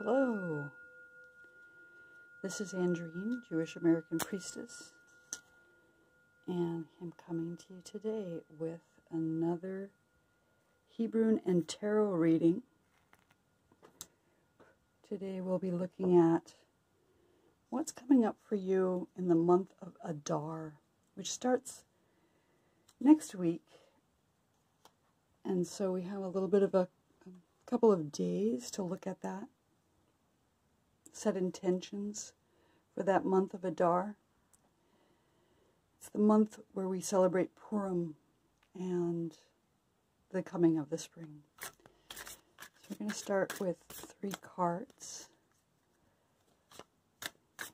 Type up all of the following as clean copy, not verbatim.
Hello, this is Andrine, Jewish American Priestess, and I'm coming to you today with another Hebrew and Tarot reading. Today we'll be looking at what's coming up for you in the month of Adar, which starts next week, and so we have a little bit of a couple of days to look at that. Set intentions for that month of Adar. It's the month where we celebrate Purim and the coming of the spring. So we're going to start with 3 cards.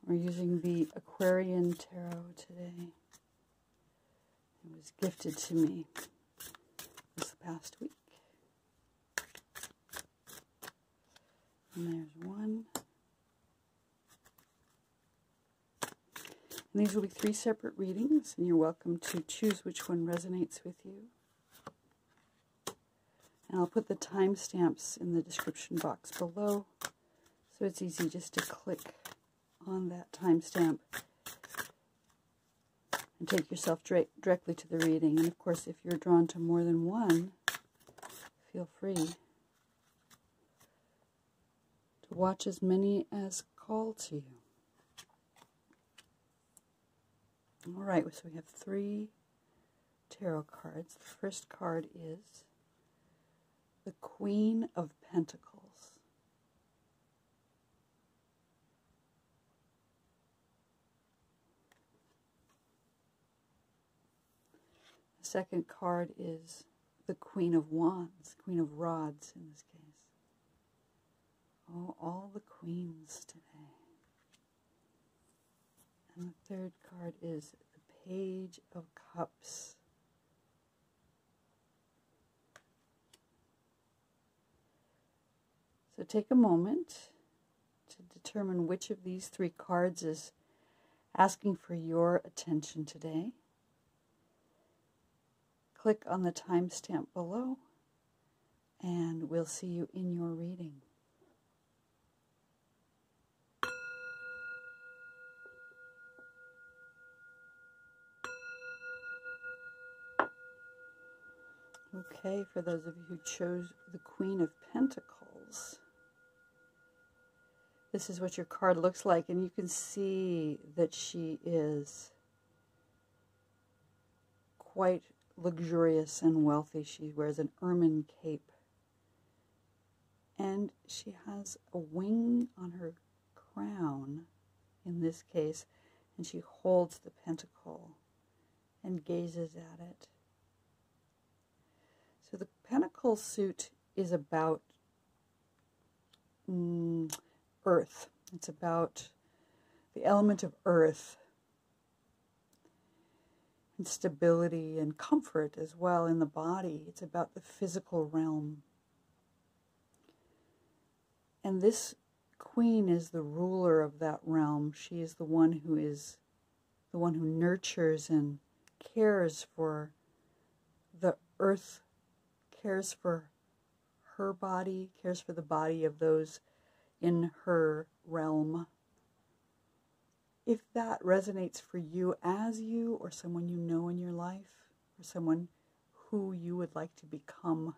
We're using the Aquarian Tarot today. It was gifted to me this past week. And there's one. And these will be 3 separate readings, and you're welcome to choose which one resonates with you. And I'll put the timestamps in the description box below, so it's easy just to click on that timestamp and take yourself directly to the reading. And of course, if you're drawn to more than one, feel free to watch as many as call to you. All right, so we have 3 tarot cards. The first card is the Queen of Pentacles. The second card is the Queen of Wands, Queen of Rods in this case. Oh, all the queens today. And the third card is the Page of Cups. So take a moment to determine which of these 3 cards is asking for your attention today. Click on the timestamp below, and we'll see you in your reading. Okay, for those of you who chose the Queen of Pentacles, this is what your card looks like, and you can see that she is quite luxurious and wealthy. She wears an ermine cape, and she has a wing on her crown, in this case, and she holds the pentacle and gazes at it. So the Pentacle suit is about earth. It's about the element of earth and stability and comfort as well in the body. It's about the physical realm. And this queen is the ruler of that realm. She is the one who nurtures and cares for the earth, cares for her body, cares for the body of those in her realm. If that resonates for you as you or someone you know in your life, or someone who you would like to become,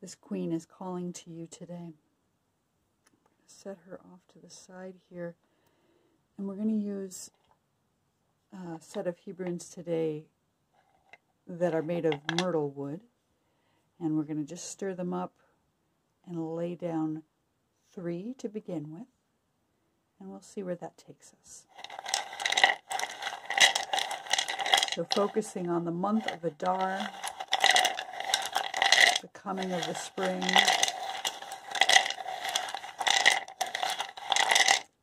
this queen is calling to you today. I'm going to set her off to the side here, and we're going to use a set of Hebrunes today that are made of myrtle wood, and we're going to just stir them up and lay down 3 to begin with, and we'll see where that takes us. So focusing on the month of Adar, the coming of the spring,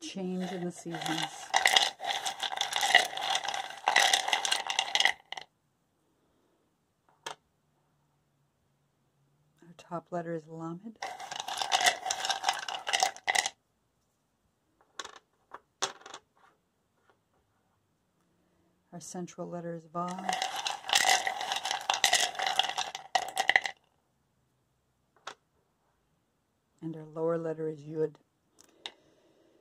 change in the seasons. Top letter is Lamed. Our central letter is Vav. And our lower letter is Yud.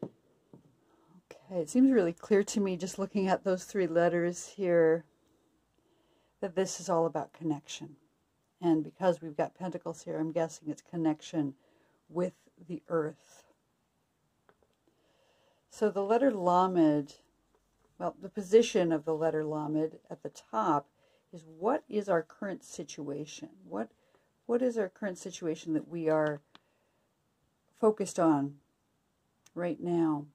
Okay, it seems really clear to me just looking at those three letters here that this is all about connection. And because we've got Pentacles here, I'm guessing it's connection with the earth. So the letter Lamed, well, the position of the letter Lamed at the top is, what is our current situation? What is our current situation that we are focused on right now?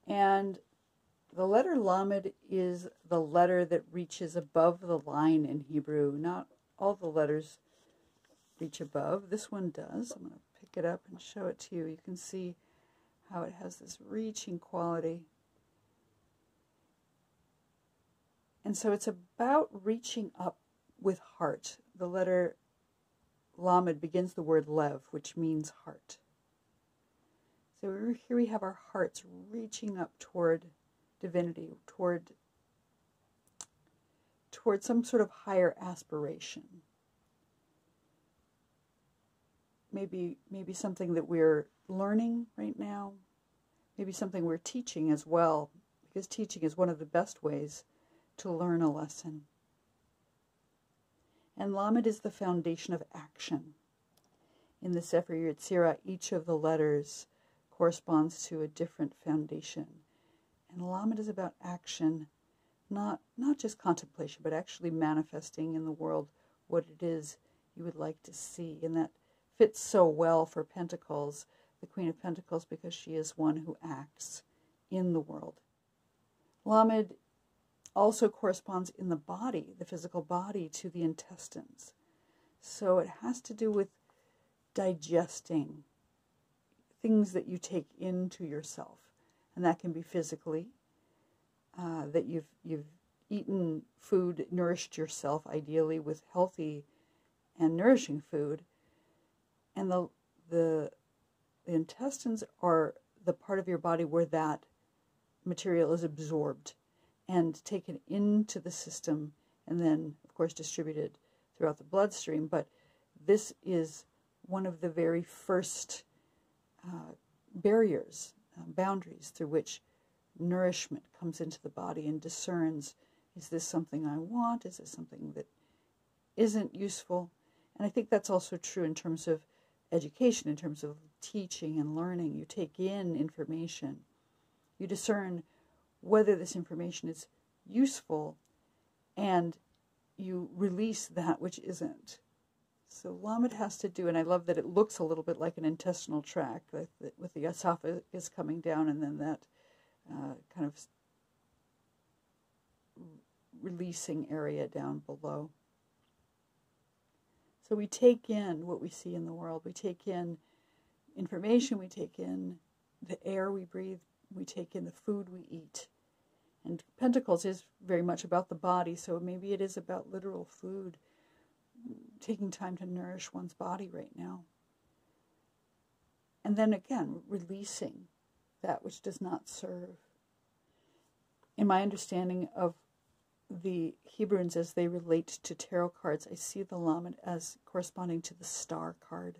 And the letter Lamed is the letter that reaches above the line in Hebrew. Not all the letters reach above. This one does. I'm going to pick it up and show it to you. You can see how it has this reaching quality. And so it's about reaching up with heart. The letter Lamed begins the word Lev, which means heart. So here we have our hearts reaching up toward divinity, toward some sort of higher aspiration. Maybe something that we're learning right now. Maybe something we're teaching as well, because teaching is one of the best ways to learn a lesson. And Lamed is the foundation of action. In the Sefer Yetzirah, each of the letters corresponds to a different foundation. And Lamed is about action, not just contemplation, but actually manifesting in the world what it is you would like to see. And that fits so well for Pentacles, the Queen of Pentacles, because she is one who acts in the world. Lamed also corresponds in the body, the physical body, to the intestines. So it has to do with digesting things that you take into yourself. And that can be physically, that you've eaten food, nourished yourself ideally with healthy and nourishing food. And the intestines are the part of your body where that material is absorbed and taken into the system, and then, of course, distributed throughout the bloodstream. But this is one of the very first barriers, boundaries through which nourishment comes into the body and discerns, is this something I want? Is this something that isn't useful? And I think that's also true in terms of education, in terms of teaching and learning. You take in information. You discern whether this information is useful, and you release that which isn't. So Lamed has to do, and I love that it looks a little bit like an intestinal tract with the esophagus coming down, and then that kind of releasing area down below. So we take in what we see in the world. We take in information. We take in the air we breathe. We take in the food we eat. And Pentacles is very much about the body, so maybe it is about literal food, taking time to nourish one's body right now. And then again, releasing that which does not serve. In my understanding of the Hebrunes as they relate to tarot cards, I see the Lamed as corresponding to the Star card,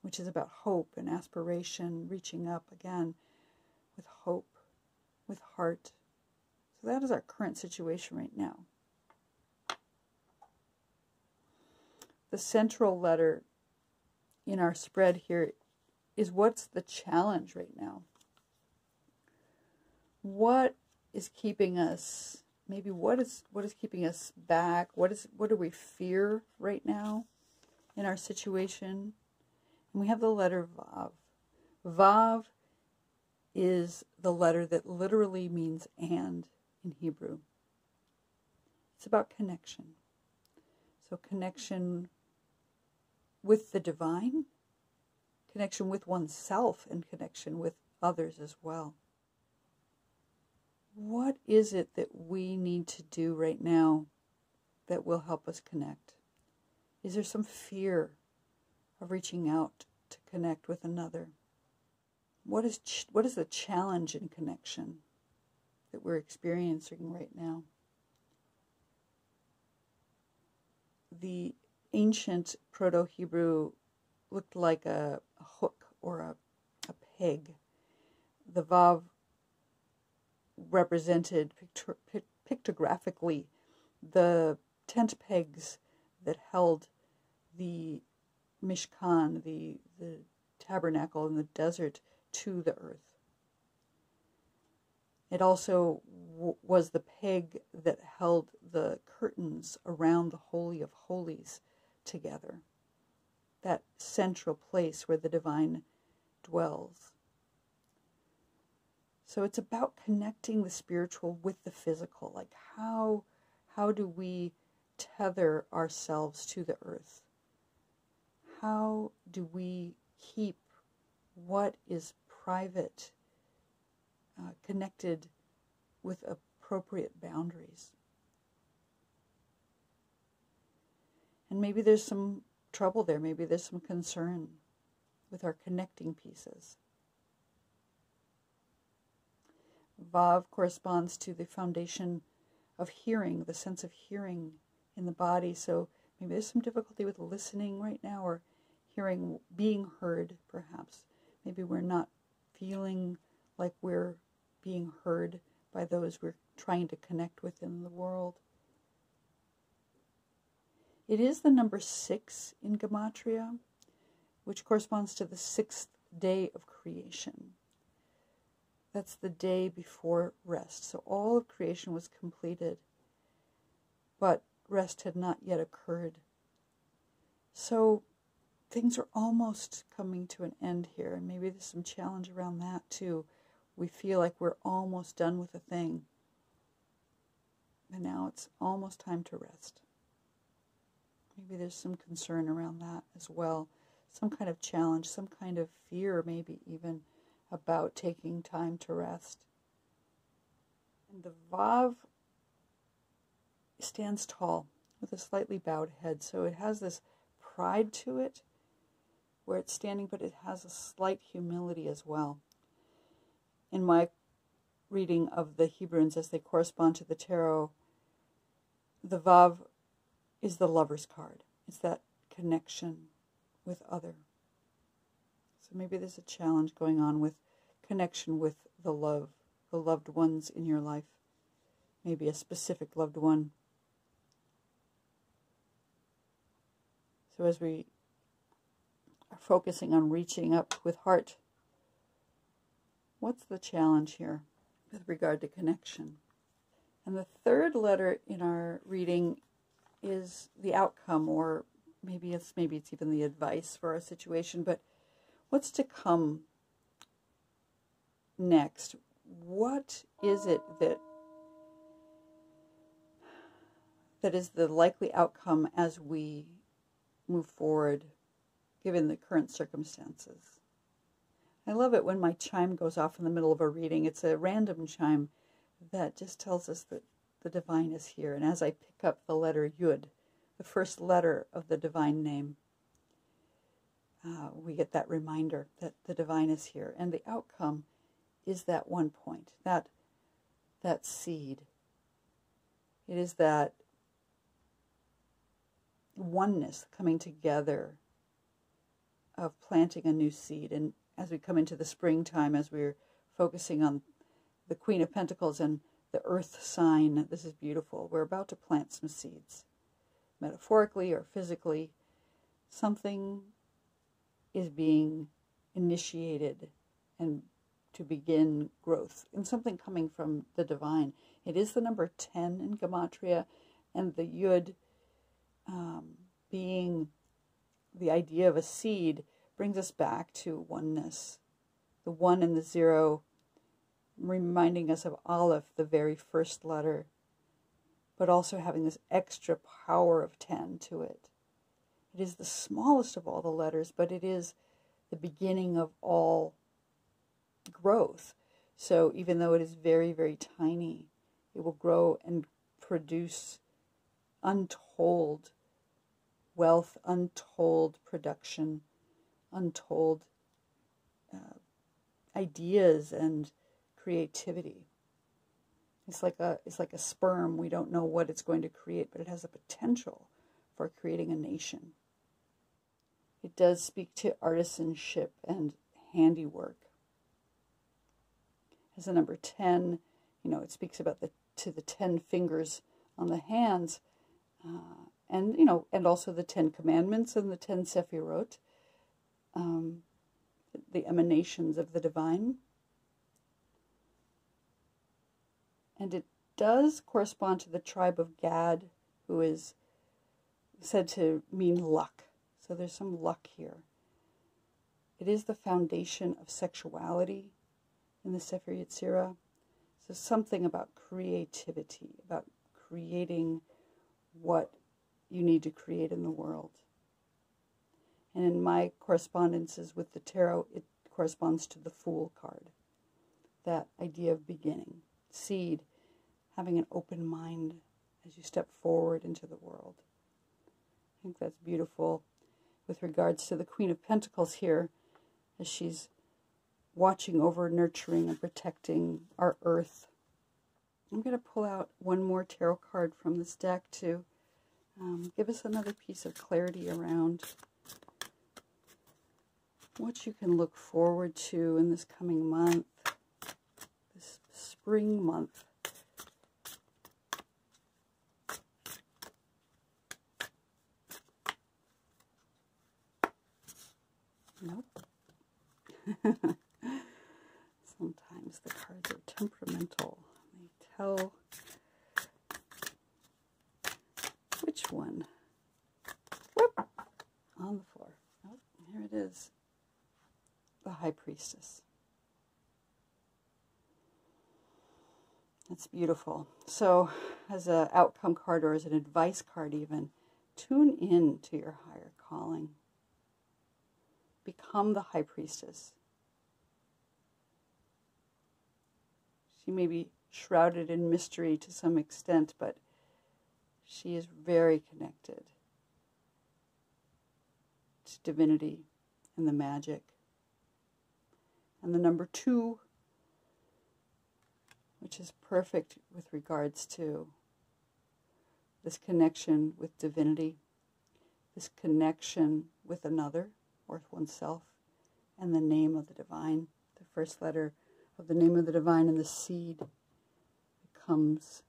which is about hope and aspiration, reaching up again with hope, with heart. So that is our current situation right now. The central letter in our spread here is, what's the challenge right now? What is keeping us, maybe what is keeping us back? What do we fear right now in our situation? And we have the letter Vav. Vav is the letter that literally means and in Hebrew. It's about connection. So connection with the divine, connection with oneself, and connection with others as well. What is it that we need to do right now that will help us connect? Is there some fear of reaching out to connect with another? What is the challenge in connection that we're experiencing right now? The ancient Proto-Hebrew looked like a hook or a peg. The Vav represented pictographically the tent pegs that held the Mishkan, the tabernacle in the desert, to the earth. It also was the peg that held the curtains around the Holy of Holies together, that central place where the divine dwells. So it's about connecting the spiritual with the physical. Like how do we tether ourselves to the earth? How do we keep what is private connected with appropriate boundaries? And maybe there's some trouble there. Maybe there's some concern with our connecting pieces. Vav corresponds to the foundation of hearing, the sense of hearing in the body. So maybe there's some difficulty with listening right now, or hearing, being heard, perhaps. Maybe we're not feeling like we're being heard by those we're trying to connect with in the world. It is the number 6 in Gematria, which corresponds to the 6th day of creation. That's the day before rest. So all of creation was completed, but rest had not yet occurred. So things are almost coming to an end here, and maybe there's some challenge around that too. We feel like we're almost done with a thing, and now it's almost time to rest. Maybe there's some concern around that as well. Some kind of challenge, some kind of fear, maybe even, about taking time to rest. And the Vav stands tall with a slightly bowed head. So it has this pride to it where it's standing, but it has a slight humility as well. In my reading of the Hebrunes as they correspond to the tarot, the Vav is the lover's card. It's that connection with other. So maybe there's a challenge going on with connection with the loved ones in your life. Maybe a specific loved one. So as we are focusing on reaching up with heart, what's the challenge here with regard to connection? And the third letter in our reading is the outcome, or maybe it's even the advice for our situation, but what's to come next? What is it that is the likely outcome as we move forward, given the current circumstances? I love it when my chime goes off in the middle of a reading. It's a random chime that just tells us that the divine is here. And as I pick up the letter Yud, the first letter of the divine name, we get that reminder that the divine is here. And the outcome is that one point, that seed. It is that oneness coming together of planting a new seed. And as we come into the springtime, as we're focusing on the Queen of Pentacles and the earth sign, this is beautiful. We're about to plant some seeds. Metaphorically or physically, something is being initiated and to begin growth, and something coming from the divine. It is the number 10 in Gematria, and the Yud being the idea of a seed brings us back to oneness. The 1 and the 0 reminding us of Aleph, the very first letter, but also having this extra power of 10 to it. It is the smallest of all the letters, but it is the beginning of all growth. So even though it is very, very tiny, it will grow and produce untold wealth, untold production, untold ideas and creativity. It's like a sperm. We don't know what it's going to create, but it has the potential for creating a nation. It does speak to artisanship and handiwork. As a number 10, you know, it speaks about the 10 fingers on the hands, and, you know, and also the 10 commandments and the 10 sephirot, the emanations of the divine. And it does correspond to the tribe of Gad, who is said to mean luck. So there's some luck here. It is the foundation of sexuality in the Sefer Yetzirah. So something about creativity, about creating what you need to create in the world. And in my correspondences with the tarot, it corresponds to the Fool card. That idea of beginning, seed, having an open mind as you step forward into the world. I think that's beautiful with regards to the Queen of Pentacles here, as she's watching over, nurturing, and protecting our earth. I'm going to pull out one more tarot card from this deck to give us another piece of clarity around what you can look forward to in this coming month, this spring month. Nope. Sometimes the cards are temperamental. They tell which one. Whoop! On the floor. Oh, here it is. The High Priestess. That's beautiful. So, as an outcome card or as an advice card even, tune in to your higher calling. Become the High Priestess. She may be shrouded in mystery to some extent, but she is very connected to divinity and the magic. And the number 2, which is perfect with regards to this connection with divinity, this connection with another, or with oneself, and the name of the divine. The first letter of the name of the divine and the seed comes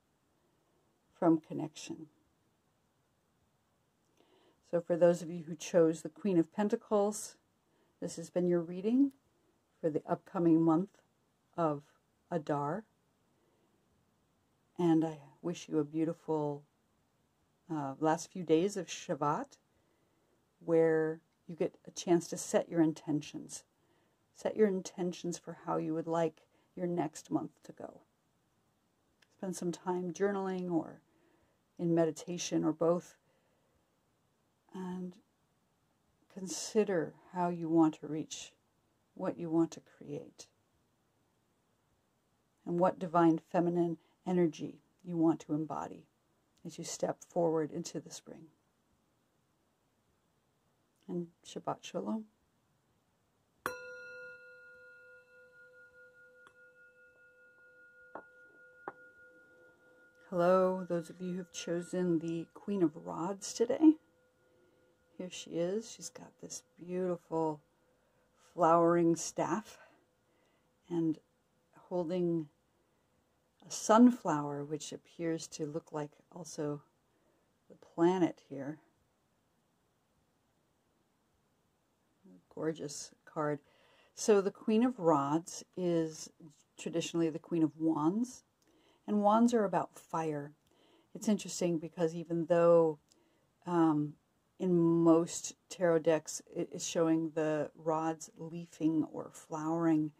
from connection. So for those of you who chose the Queen of Pentacles, this has been your reading for the upcoming month of Adar. And I wish you a beautiful last few days of Shabbat, where you get a chance to set your intentions. Set your intentions for how you would like your next month to go. Spend some time journaling or in meditation or both. And consider how you want to reach, what you want to create, and what divine feminine energy you want to embody as you step forward into the spring. And Shabbat Shalom. Hello, those of you who've chosen the Queen of Rods today. Here she is. She's got this beautiful flowering staff and holding a sunflower, which appears to look like also the planet here. Gorgeous card. So the Queen of Rods is traditionally the Queen of Wands, and wands are about fire. It's interesting because even though in most tarot decks it is showing the rods leafing or flowering,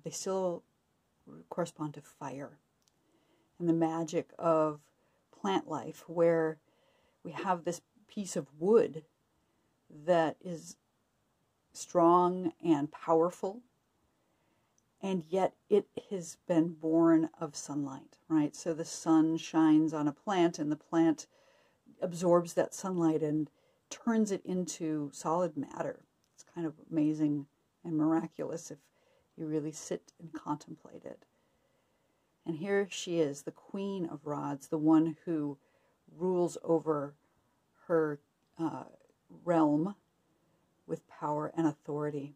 they still correspond to fire and the magic of plant life, where we have this piece of wood that is strong and powerful, and yet it has been born of sunlight, right? So the sun shines on a plant, and the plant absorbs that sunlight and turns it into solid matter. It's kind of amazing and miraculous if you really sit and contemplate it. And here she is, the Queen of Rods, the one who rules over her realm, power and authority.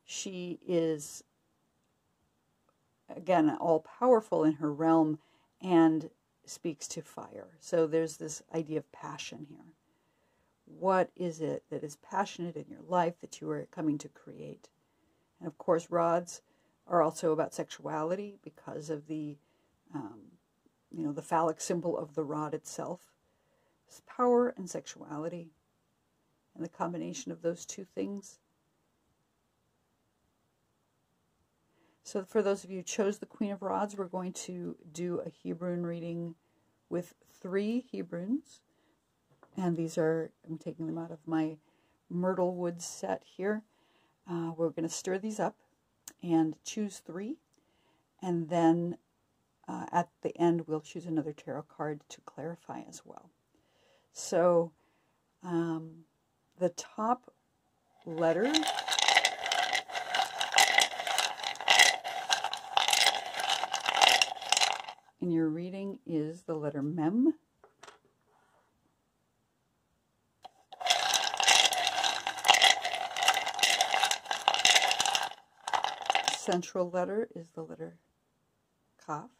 She is, again, all-powerful in her realm and speaks to fire. So there's this idea of passion here. What is it that is passionate in your life that you are coming to create? And of course, rods are also about sexuality because of the, the phallic symbol of the rod itself. It's power and sexuality, and the combination of those two things. So for those of you who chose the Queen of Rods, we're going to do a Hebrune reading with 3 Hebrunes. And these are, I'm taking them out of my Myrtle Wood set here. We're going to stir these up and choose 3. And then at the end, we'll choose another tarot card to clarify as well. So the top letter in your reading is the letter Mem. Central letter is the letter Kaf.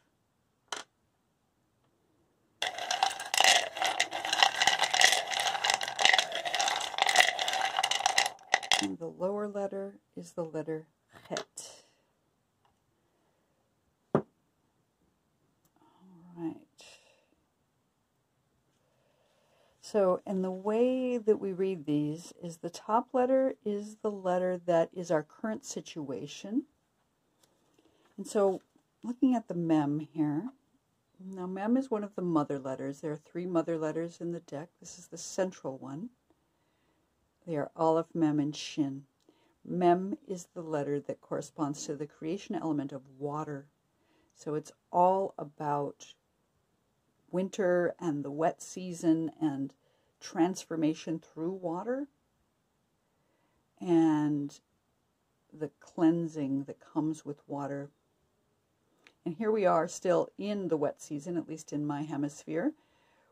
And the lower letter is the letter Het. So, and the way that we read these is the top letter is the letter that is our current situation. And so, looking at the Mem here, now Mem is one of the mother letters. There are 3 mother letters in the deck. This is the central one. They are Aleph, Mem, and Shin. Mem is the letter that corresponds to the creation element of water. So it's all about winter and the wet season and transformation through water and the cleansing that comes with water. And here we are still in the wet season, at least in my hemisphere,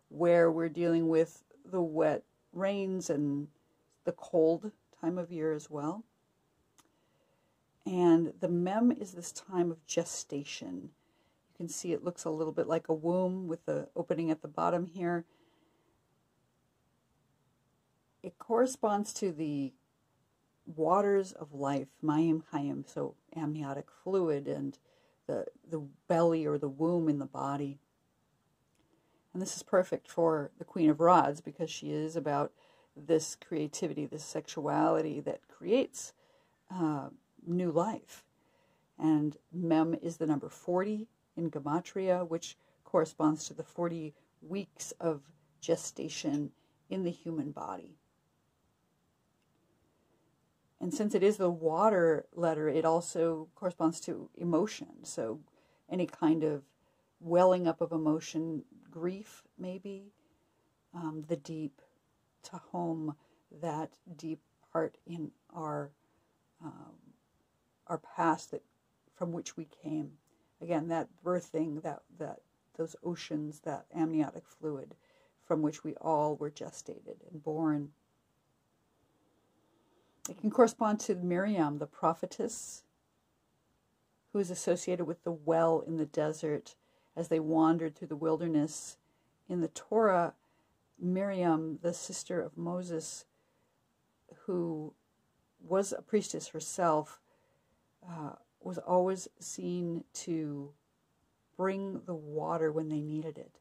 where we're dealing with the wet rains and the cold time of year as well. And the Mem is this time of gestation. You can see it looks a little bit like a womb with the opening at the bottom here. It corresponds to the waters of life, Mayim Hayim, so amniotic fluid and the belly or the womb in the body. And this is perfect for the Queen of Rods because she is about this creativity, this sexuality that creates new life. And Mem is the number 40 in Gematria, which corresponds to the 40 weeks of gestation in the human body. And since it is the water letter, it also corresponds to emotion. So any kind of welling up of emotion, grief maybe, the deep, to home that deep part in our past that from which we came. Again, that birthing, that those oceans, that amniotic fluid from which we all were gestated and born. It can correspond to Miriam, the prophetess, who is associated with the well in the desert as they wandered through the wilderness. In the Torah, Miriam, the sister of Moses, who was a priestess herself, was always seen to bring the water when they needed it.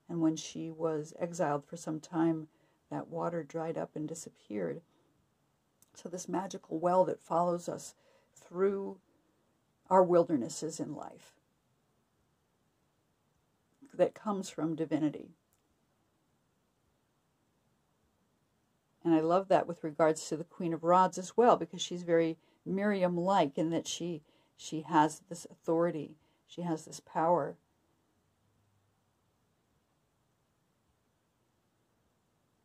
And when she was exiled for some time, that water dried up and disappeared. So this magical well that follows us through our wildernesses in life, that comes from divinity. And I love that with regards to the Queen of Rods as well, because she's very Miriam-like in that she has this authority, she has this power.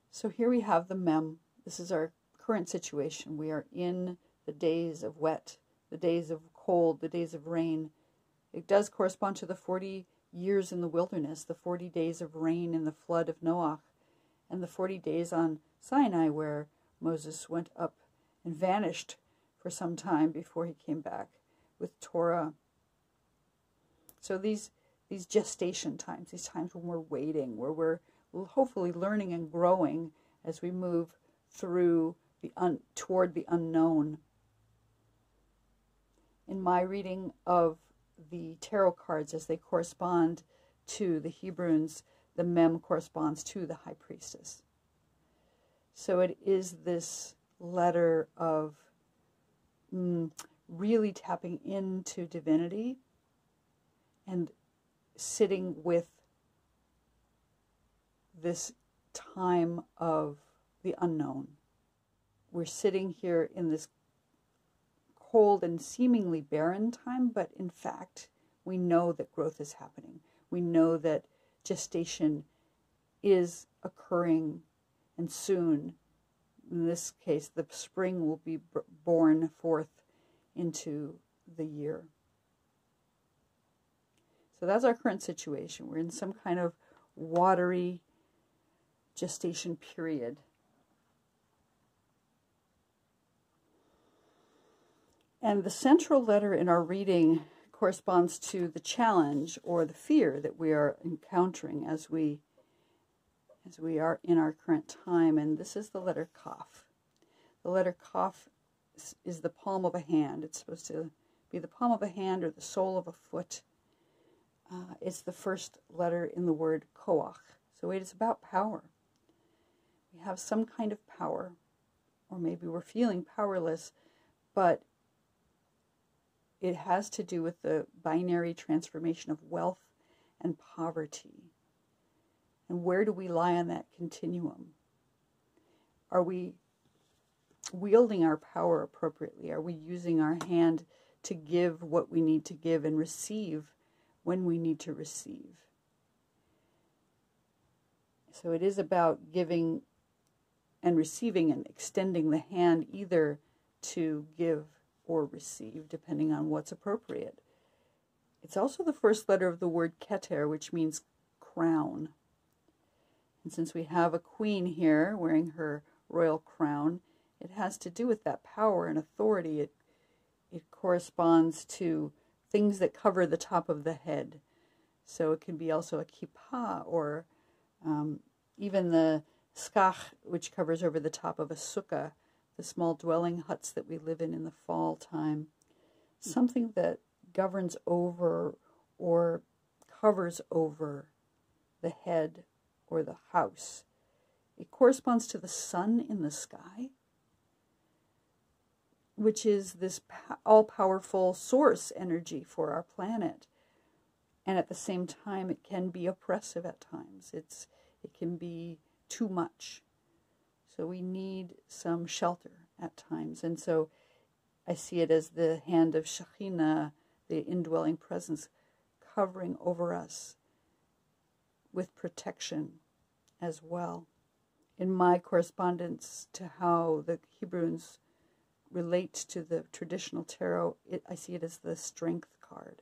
So here we have the Mem. This is our current situation. We are in the days of wet, the days of cold, the days of rain. It does correspond to the 40 years in the wilderness, the 40 days of rain in the flood of Noah, and the 40 days on Sinai where Moses went up and vanished for some time before he came back with Torah. So these gestation times, these times when we're waiting, where we're hopefully learning and growing as we move through toward the unknown. In my reading of the tarot cards as they correspond to the Hebrunes, the Mem corresponds to the High Priestess. So it is this letter of really tapping into divinity and sitting with this time of the unknown. We're sitting here in this cold and seemingly barren time, but in fact, we know that growth is happening. We know that gestation is occurring, and soon, in this case, the spring will be born forth into the year. So that's our current situation. We're in some kind of watery gestation period. And the central letter in our reading corresponds to the challenge or the fear that we are encountering as we are in our current time. And this is the letter Kaf. The letter Kaf is the palm of a hand. It's supposed to be the palm of a hand or the sole of a foot. It's the first letter in the word koach. So it is about power. We have some kind of power, or maybe we're feeling powerless, but it has to do with the binary transformation of wealth and poverty. And where do we lie on that continuum? Are we wielding our power appropriately? Are we using our hand to give what we need to give and receive when we need to receive? So it is about giving and receiving and extending the hand either to give or receive, depending on what's appropriate. It's also the first letter of the word Keter, which means crown. And since we have a queen here wearing her royal crown, it has to do with that power and authority. It corresponds to things that cover the top of the head. So it can be also a kippah, or even the skach, which covers over the top of a sukkah, the small dwelling huts that we live in the fall time. Something that governs over or covers over the head or the house. It corresponds to the sun in the sky, which is this all-powerful source energy for our planet. And at the same time, it can be oppressive at times. It can be too much. So we need some shelter at times. And so I see it as the hand of Shekhinah, the indwelling presence, covering over us with protection as well. In my correspondence to how the Hebrunes relate to the traditional tarot, I see it as the strength card.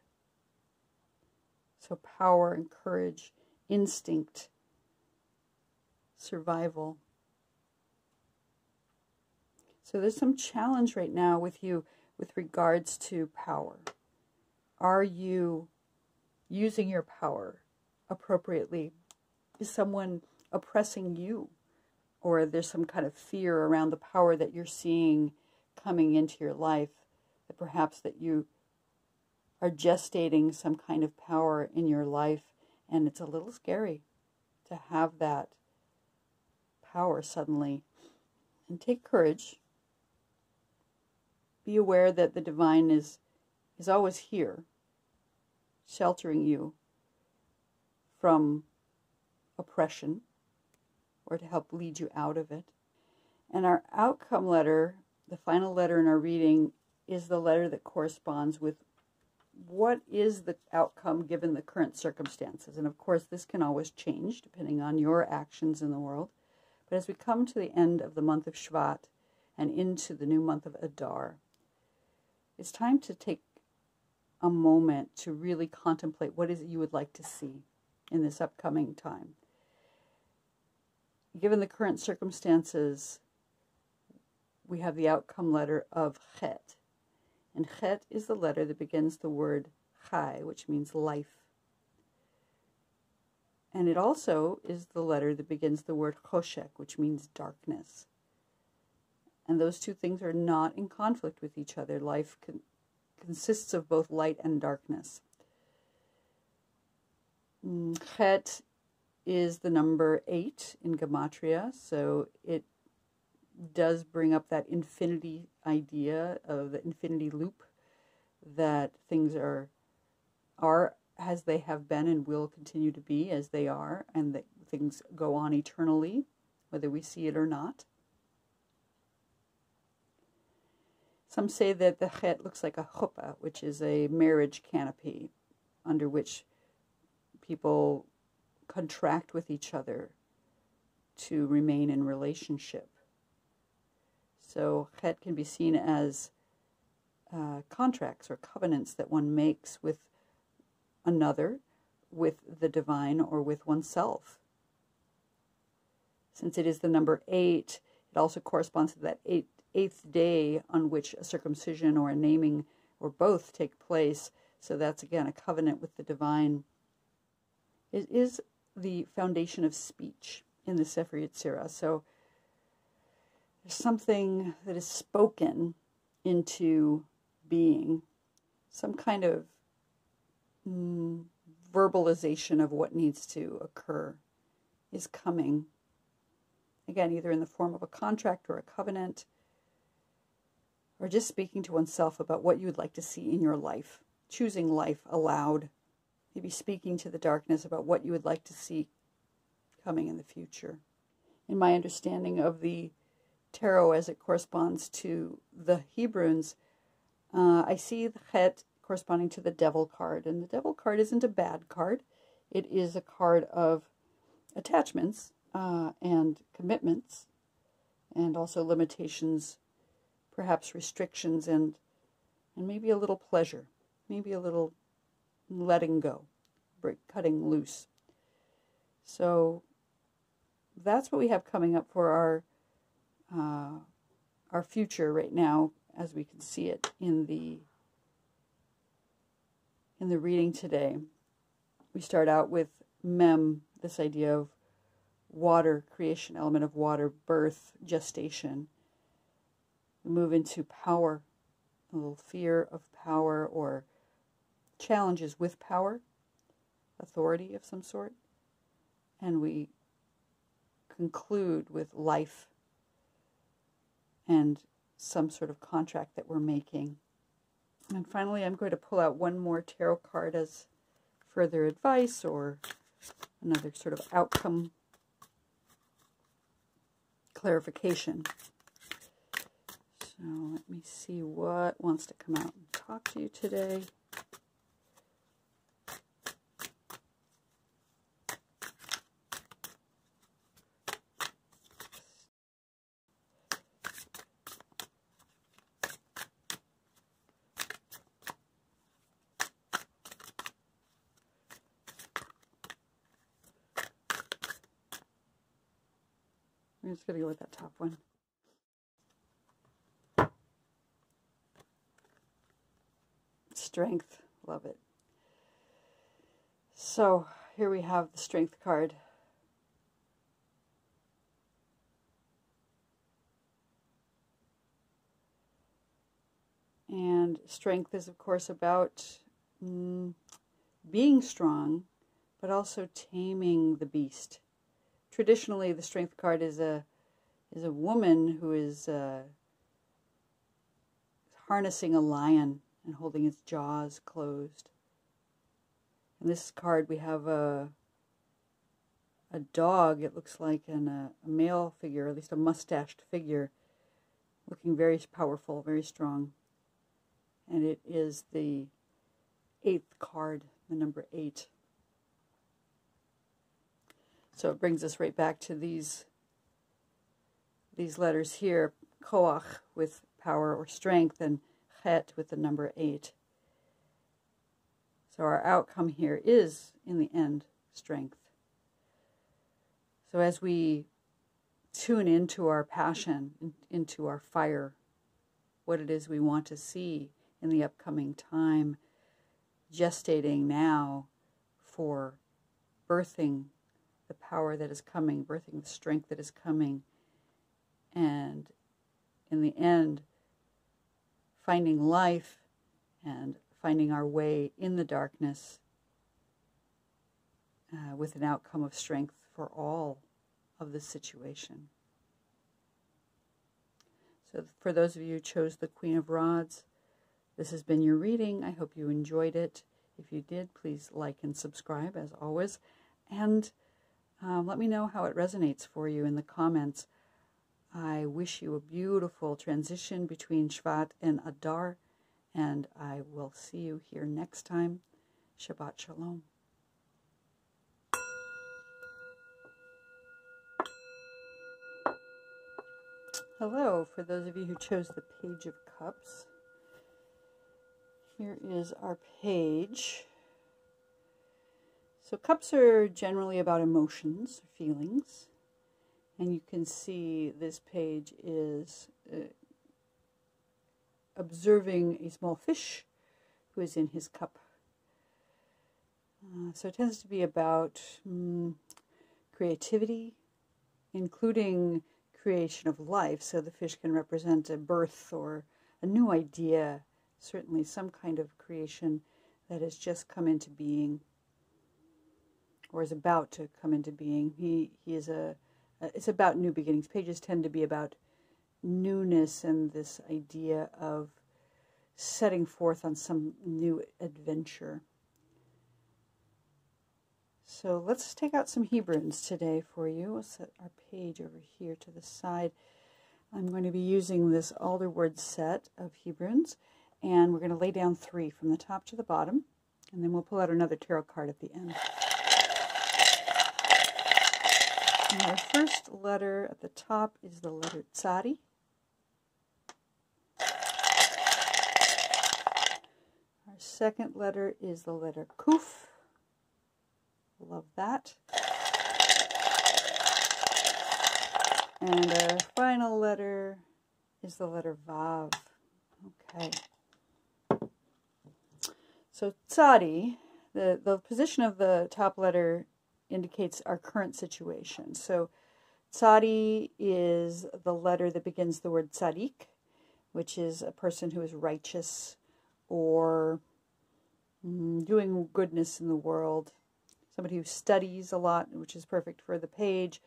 So power and courage, instinct, survival. So there's some challenge right now with you with regards to power. Are you using your power appropriately? Is someone oppressing you? Or there's some kind of fear around the power that you're seeing coming into your life, that perhaps that you are gestating some kind of power in your life, and it's a little scary to have that power suddenly. And take courage. Be aware that the divine is always here, sheltering you from oppression, or to help lead you out of it. And our outcome letter, the final letter in our reading, is the letter that corresponds with what is the outcome given the current circumstances. And of course, this can always change depending on your actions in the world. But as we come to the end of the month of Shvat and into the new month of Adar, it's time to take a moment to really contemplate what is it you would like to see in this upcoming time. Given the current circumstances, we have the outcome letter of Chet. And Chet is the letter that begins the word Chai, which means life. And it also is the letter that begins the word Choshek, which means darkness. And those two things are not in conflict with each other. Life consists of both light and darkness. Chet is the number 8 in Gematria, so it does bring up that infinity idea of the infinity loop, that things are as they have been and will continue to be as they are, and that things go on eternally, whether we see it or not. Some say that the Chet looks like a chuppah, which is a marriage canopy under which people contract with each other to remain in relationship. So Chet can be seen as contracts or covenants that one makes with another, with the divine, or with oneself. Since it is the number 8, it also corresponds to that eighth day on which a circumcision or a naming or both take place. So that's again a covenant with the divine. It is the foundation of speech in the Sefer Yetzirah. So there's something that is spoken into being, some kind of verbalization of what needs to occur is coming. Again, either in the form of a contract or a covenant, or just speaking to oneself about what you would like to see in your life, choosing life aloud, maybe speaking to the darkness about what you would like to see coming in the future. In my understanding of the tarot as it corresponds to the Hebrunes, I see the Chet corresponding to the Devil card, and the Devil card isn't a bad card. It is a card of attachments and commitments, and also limitations, perhaps restrictions, and maybe a little pleasure, maybe a little letting go, cutting loose. So that's what we have coming up for our future right now, as we can see it in the reading today. We start out with Mem, this idea of water, creation, element of water, birth, gestation. We move into power, a little fear of power or challenges with power, authority of some sort. And we conclude with life and some sort of contract that we're making. And finally, I'm going to pull out one more tarot card as further advice or another sort of outcome clarification. So let me see what wants to come out and talk to you today. I'm just going to go with that top one. Strength. Love it. So here we have the Strength card. And strength is, of course, about being strong, but also taming the beast. Traditionally, the Strength card is a woman who is harnessing a lion and holding its jaws closed. In this card, we have a dog. It looks like a male figure, or at least a mustached figure, looking very powerful, very strong. And it is the 8th card, the number 8. So it brings us right back to these letters here, koach with power or strength, and chet with the number 8. So our outcome here is, in the end, strength. So as we tune into our passion, into our fire, what it is we want to see in the upcoming time, gestating now for birthing the power that is coming, birthing the strength that is coming, and in the end, finding life and finding our way in the darkness with an outcome of strength for all of the situation. So for those of you who chose the Queen of Rods, this has been your reading. I hope you enjoyed it. If you did, please like and subscribe as always. And let me know how it resonates for you in the comments. I wish you a beautiful transition between Shvat and Adar, and I will see you here next time. Shabbat Shalom. Hello, for those of you who chose the Page of Cups. Here is our page. So cups are generally about emotions, feelings. And you can see this page is observing a small fish who is in his cup. So it tends to be about creativity, including creation of life. So the fish can represent a birth or a new idea, certainly some kind of creation that has just come into being or is about to come into being. He is it's about new beginnings. Pages tend to be about newness and this idea of setting forth on some new adventure. So let's take out some Hebrunes today for you. We'll set our page over here to the side. I'm going to be using this Alderword set of Hebrunes, and we're going to lay down 3 from the top to the bottom, and then we'll pull out another tarot card at the end. And our first letter at the top is the letter Tzadi. Our second letter is the letter Kuf. Love that. And our final letter is the letter Vav. Okay. So Tzadi, the position of the top letter indicates our current situation. So Tzadi is the letter that begins the word Tzadik, which is a person who is righteous or doing goodness in the world. Somebody who studies a lot, which is perfect for the page.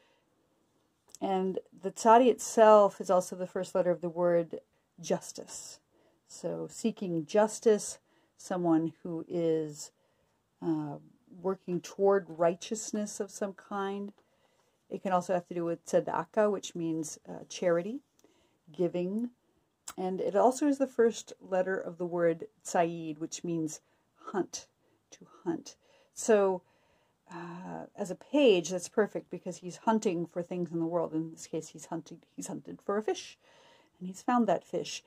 And the Tzadi itself is also the first letter of the word justice. So seeking justice, someone who is working toward righteousness of some kind. It can also have to do with tzedakah, which means charity, giving. And it also is the first letter of the word tzayid, which means hunt, to hunt. So as a page, that's perfect because he's hunting for things in the world. In this case, he's hunted for a fish, and he's found that fish.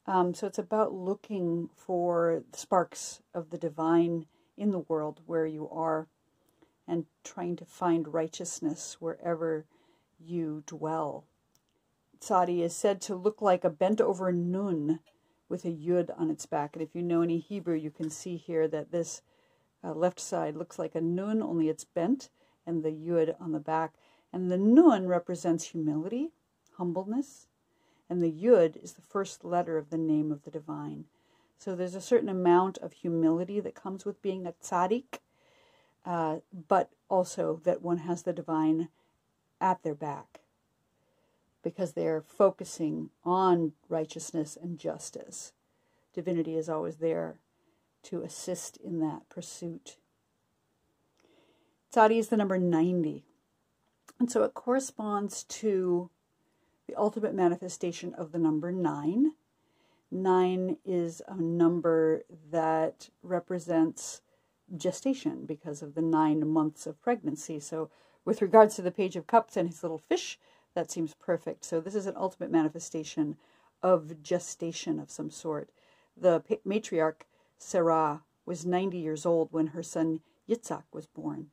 So it's about looking for sparks of the divine in the world where you are and trying to find righteousness wherever you dwell. Tzadi is said to look like a bent-over nun with a yud on its back. And if you know any Hebrew, you can see here that this left side looks like a nun, only it's bent, and the yud on the back. And the nun represents humility, humbleness, and the yud is the first letter of the name of the divine. So there's a certain amount of humility that comes with being a tzaddik, but also that one has the divine at their back because they're focusing on righteousness and justice. Divinity is always there to assist in that pursuit. Tzadi is the number 90. And so it corresponds to the ultimate manifestation of the number 9. 9 is a number that represents gestation because of the 9 months of pregnancy. So with regards to the Page of Cups and his little fish, that seems perfect. So this is an ultimate manifestation of gestation of some sort. The matriarch, Sarah, was 90 years old when her son Yitzhak was born.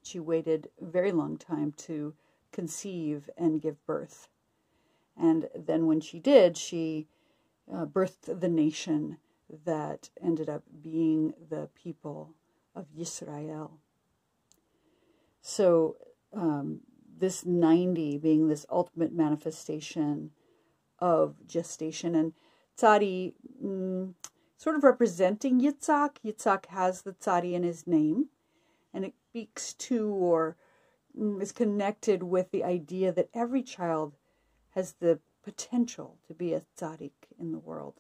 She waited a very long time to conceive and give birth. And then when she did, she birthed the nation that ended up being the people of Israel. So this 90 being this ultimate manifestation of gestation, and Tzadi sort of representing Yitzhak. Yitzhak has the Tzadi in his name, and it speaks to or is connected with the idea that every child has the potential to be a tzaddik in the world.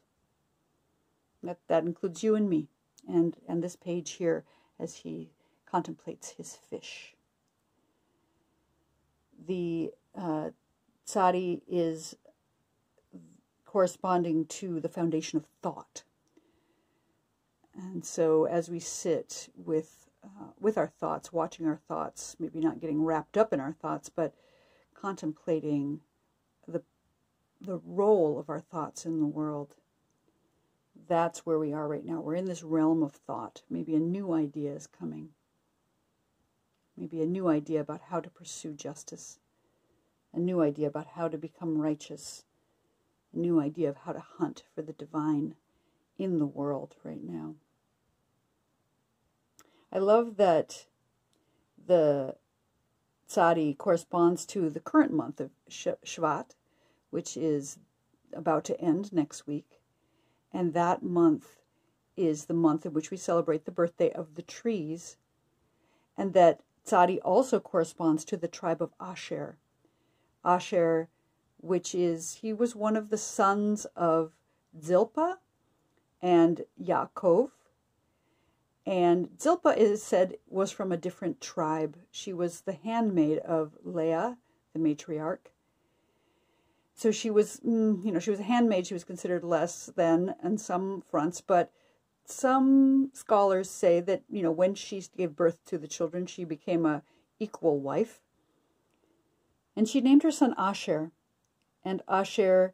That includes you and me, and this page here as he contemplates his fish. The tzadi is corresponding to the foundation of thought. And so as we sit with our thoughts, watching our thoughts, maybe not getting wrapped up in our thoughts, but contemplating the role of our thoughts in the world, that's where we are right now. We're in this realm of thought. Maybe a new idea is coming. Maybe a new idea about how to pursue justice. A new idea about how to become righteous. A new idea of how to hunt for the divine in the world right now. I love that the Tzadi corresponds to the current month of Shvat, which is about to end next week. And that month is the month in which we celebrate the birthday of the trees. And that Tzadi also corresponds to the tribe of Asher. Asher, which is, he was one of the sons of Zilpah and Yaakov. And Zilpah, is said, was from a different tribe. She was the handmaid of Leah, the matriarch. So she was, she was a handmaid. She was considered less than on some fronts. But some scholars say that, when she gave birth to the children, she became a equal wife. And she named her son Asher. And Asher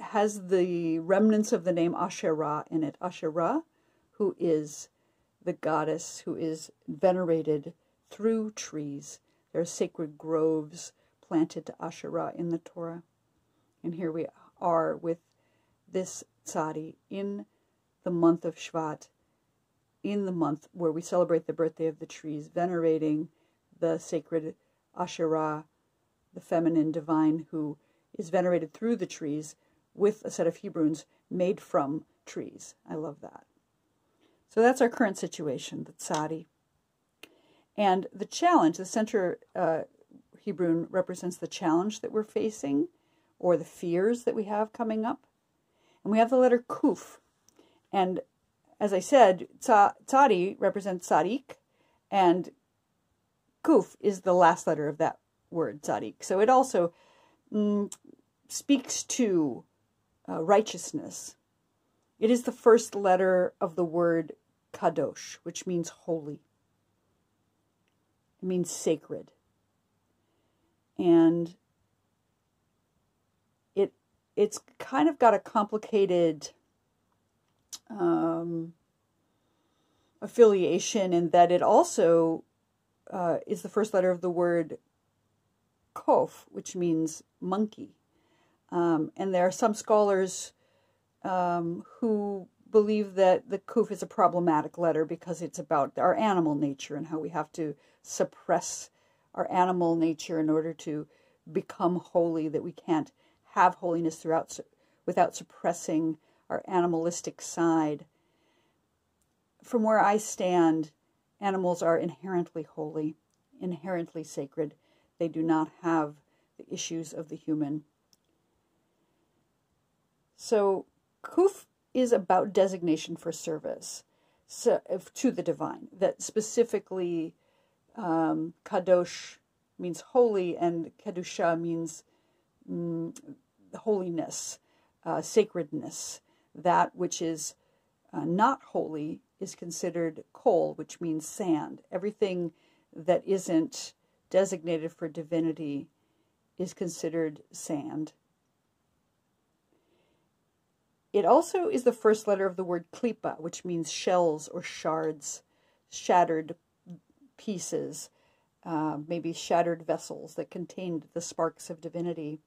has the remnants of the name Asherah in it. Asherah, who is the goddess who is venerated through trees. There are sacred groves planted to Asherah in the Torah. And here we are with this tzadi in the month of Shvat, in the month where we celebrate the birthday of the trees, venerating the sacred Asherah, the feminine divine who is venerated through the trees with a set of Hebrunes made from trees. I love that. So that's our current situation, the tzadi. And the challenge, the center Hebrune represents the challenge that we're facing, or the fears that we have coming up. And we have the letter Kuf. And as I said, tzadi represents tzaddik, and Kuf is the last letter of that word, tzaddik. So it also speaks to righteousness. It is the first letter of the word kadosh, which means holy. It means sacred. And it's kind of got a complicated affiliation in that it also is the first letter of the word kof, which means monkey. And there are some scholars who believe that the kuf is a problematic letter because it's about our animal nature and how we have to suppress our animal nature in order to become holy, that we can't have holiness without suppressing our animalistic side. From where I stand, animals are inherently holy, inherently sacred. They do not have the issues of the human. So Kuf is about designation for service to the divine. That specifically, Kadosh means holy, and Kedusha means holiness, sacredness. That which is not holy is considered kol, which means sand. Everything that isn't designated for divinity is considered sand. It also is the first letter of the word klipa, which means shells or shards, shattered pieces. maybe shattered vessels that contained the sparks of divinity.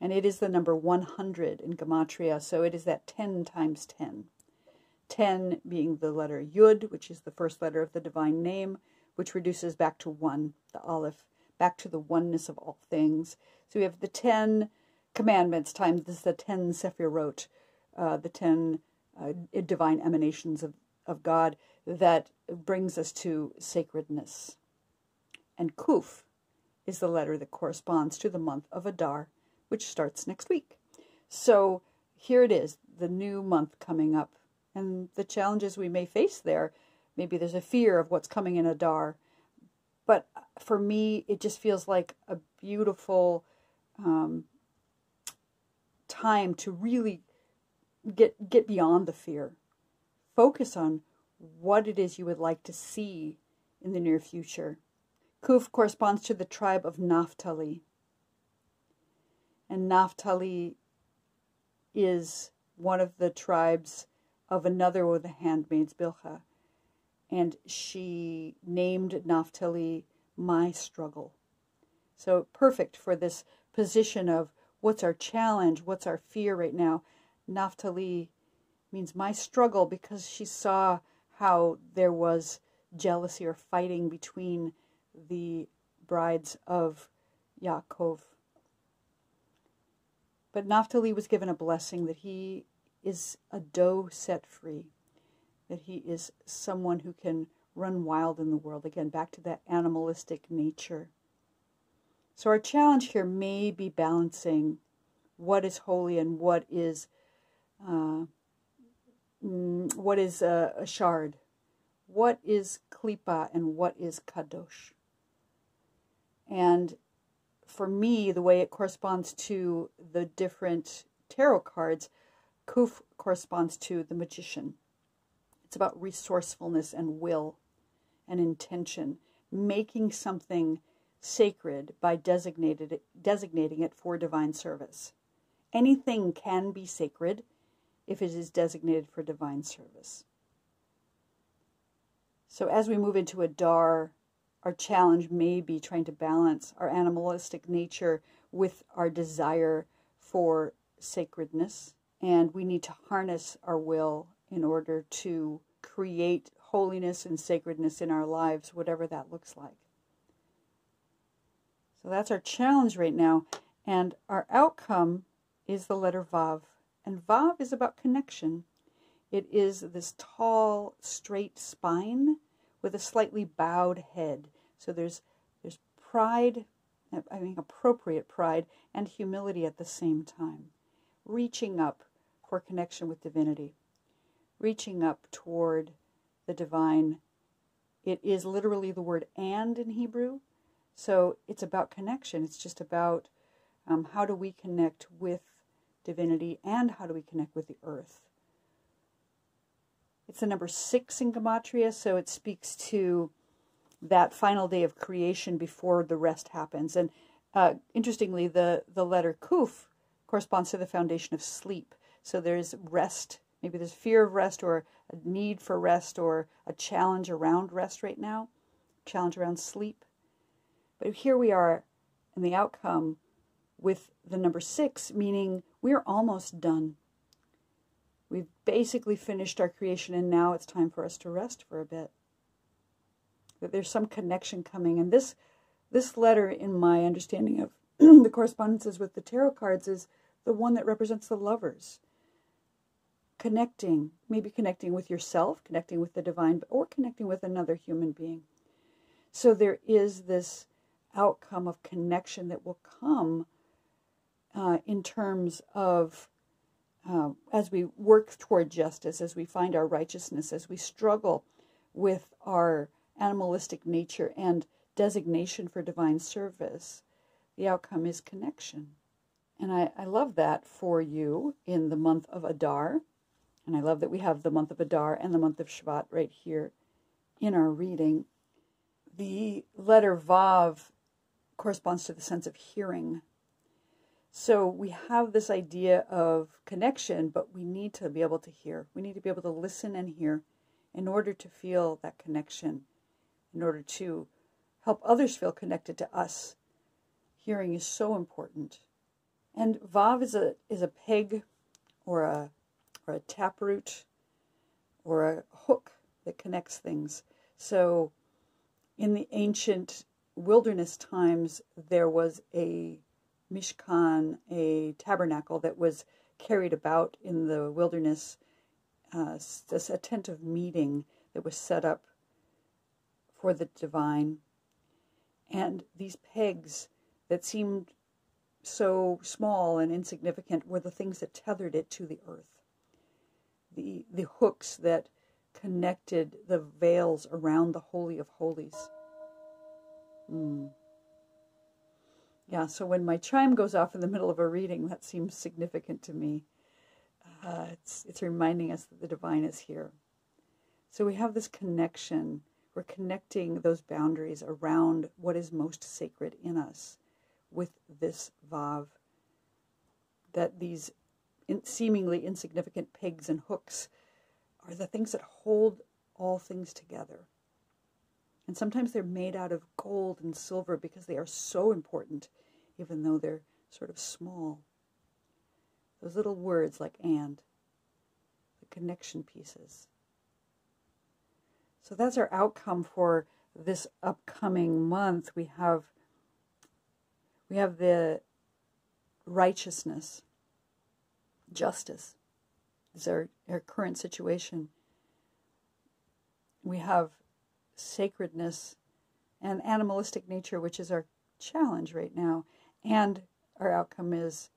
And it is the number 100 in Gematria, so it is that 10 times 10. 10 being the letter Yud, which is the first letter of the divine name, which reduces back to 1, the Aleph, back to the oneness of all things. So we have the 10 commandments times the 10 Sephirot, the 10 divine emanations of God that brings us to sacredness. And Kuf is the letter that corresponds to the month of Adar, which starts next week. So here it is, the new month coming up, and the challenges we may face there. Maybe there's a fear of what's coming in Adar, but for me, it just feels like a beautiful time to really get beyond the fear. Focus on what it is you would like to see in the near future. Kuf corresponds to the tribe of Naphtali. And Naphtali is one of the tribes of another of the handmaids, Bilhah. And she named Naphtali my struggle. So perfect for this position of what's our challenge, what's our fear right now. Naphtali means my struggle because she saw how there was jealousy or fighting between the brides of Yaakov. But Naphtali was given a blessing that he is a doe set free, that he is someone who can run wild in the world. Again, back to that animalistic nature. So our challenge here may be balancing what is holy and what is a shard, what is klipa and what is kadosh. And for me, the way it corresponds to the different tarot cards, Kuf corresponds to the magician. It's about resourcefulness and will and intention, making something sacred by designating it for divine service. Anything can be sacred if it is designated for divine service. So as we move into Adar, our challenge may be trying to balance our animalistic nature with our desire for sacredness. And we need to harness our will in order to create holiness and sacredness in our lives, whatever that looks like. So that's our challenge right now. And our outcome is the letter Vav. And Vav is about connection. It is this tall, straight spine with a slightly bowed head. So there's pride, I mean appropriate pride, and humility at the same time. Reaching up for connection with divinity. Reaching up toward the divine. It is literally the word "and" in Hebrew. So it's about connection. It's just about how do we connect with divinity and how do we connect with the earth. It's the number 6 in Gematria, so it speaks to that final day of creation before the rest happens. And interestingly, the letter Kuf corresponds to the foundation of sleep. So there's rest. Maybe there's fear of rest or a need for rest or a challenge around rest right now, challenge around sleep. But here we are in the outcome with the number 6, meaning we're almost done. We've basically finished our creation, and now it's time for us to rest for a bit. That there's some connection coming. And this letter, in my understanding of the correspondences with the tarot cards, is the one that represents the lovers. Connecting, maybe connecting with yourself, connecting with the divine, or connecting with another human being. So there is this outcome of connection that will come in terms of as we work toward justice, as we find our righteousness, as we struggle with our animalistic nature and designation for divine service, the outcome is connection. And I love that for you in the month of Adar. And I love that we have the month of Adar and the month of Shvat right here in our reading. The letter Vav corresponds to the sense of hearing. So we have this idea of connection, but we need to be able to hear. We need to be able to listen and hear in order to feel that connection, in order to help others feel connected to us. Hearing is so important. And Vav is a peg or a taproot or a hook that connects things. So in the ancient wilderness times, there was a mishkan, a tabernacle that was carried about in the wilderness, a tent of meeting that was set up for the divine. And these pegs that seemed so small and insignificant were the things that tethered it to the earth. The hooks that connected the veils around the Holy of Holies. Yeah, so when my chime goes off in the middle of a reading, that seems significant to me. It's reminding us that the divine is here. So we have this connection. We're connecting those boundaries around what is most sacred in us with this Vav. That these seemingly insignificant pegs and hooks are the things that hold all things together. And sometimes they're made out of gold and silver because they are so important, even though they're sort of small. Those little words like and, the connection pieces. So that's our outcome for this upcoming month. We have the righteousness, justice is our current situation. We have sacredness and animalistic nature, which is our challenge right now. And our outcome is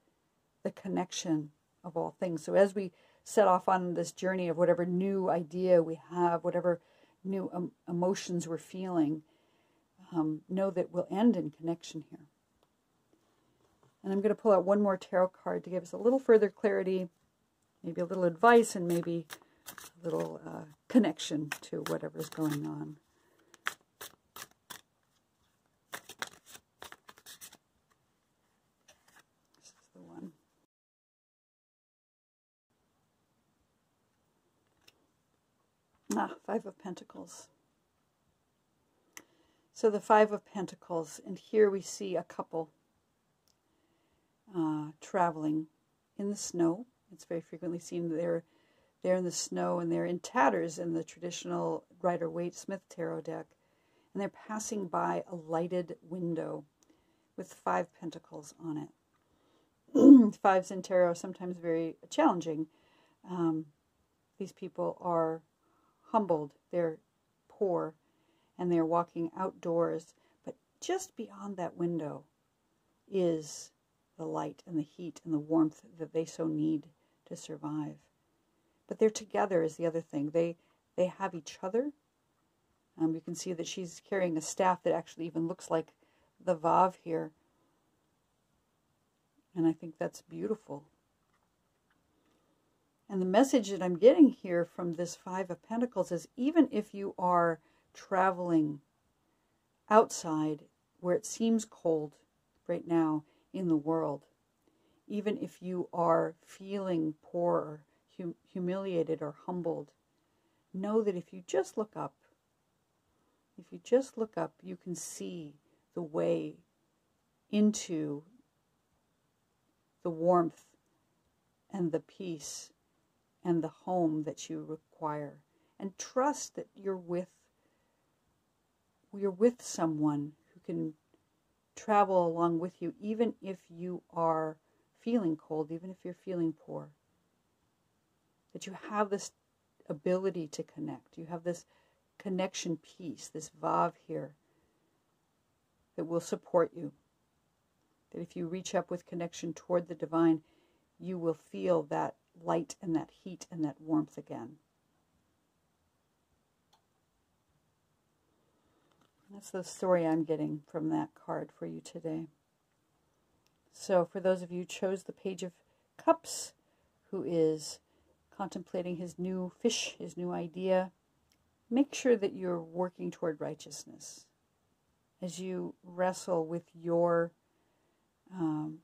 the connection of all things. So as we set off on this journey of whatever new idea we have, whatever new emotions we're feeling, know that we'll end in connection here. And I'm going to pull out one more tarot card to give us a little further clarity, maybe a little advice, and maybe a little connection to whatever's going on. This is the one. Five of Pentacles. So the Five of Pentacles, and here we see a couple traveling in the snow. It's very frequently seen they're in the snow, and they're in tatters in the traditional Rider-Waite-Smith tarot deck. And they're passing by a lighted window with 5 pentacles on it. Fives in tarot are sometimes very challenging. These people are humbled, they're poor, and they're walking outdoors. But just beyond that window is the light and the heat and the warmth that they so need to survive. But they're together is the other thing. They have each other. You can see that she's carrying a staff that actually even looks like the Vav here. And I think that's beautiful. And the message that I'm getting here from this Five of Pentacles is even if you are traveling outside where it seems cold right now in the world, even if you are feeling poor or humiliated or humbled, know that if you just look up, you can see the way into the warmth and the peace and the home that you require. And trust that you're with someone who can travel along with you, even if you are feeling cold, even if you're feeling poor. That you have this ability to connect. You have this connection piece, this Vav here, that will support you. That if you reach up with connection toward the divine, you will feel that light and that heat and that warmth again. That's the story I'm getting from that card for you today. So for those of you who chose the Page of Cups, who is contemplating his new fish, his new idea, make sure that you're working toward righteousness as you wrestle with your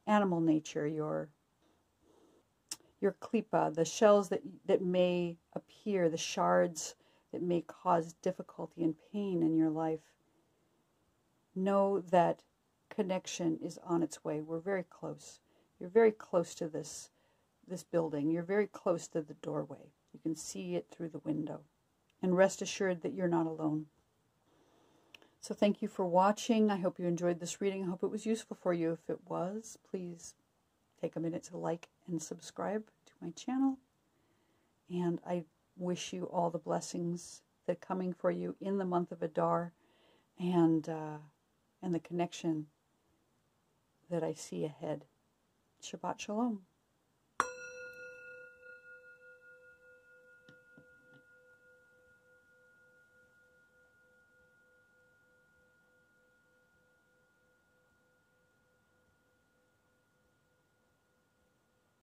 animal nature, your klipa, the shells that may appear, the shards that may cause difficulty and pain in your life. know that connection is on its way. We're very close. You're very close to this building. You're very close to the doorway. You can see it through the window. And rest assured that you're not alone. So thank you for watching. I hope you enjoyed this reading. I hope it was useful for you. If it was, please take a minute to like and subscribe to my channel. And I wish you all the blessings that are coming for you in the month of Adar, and the connection that I see ahead. Shabbat Shalom.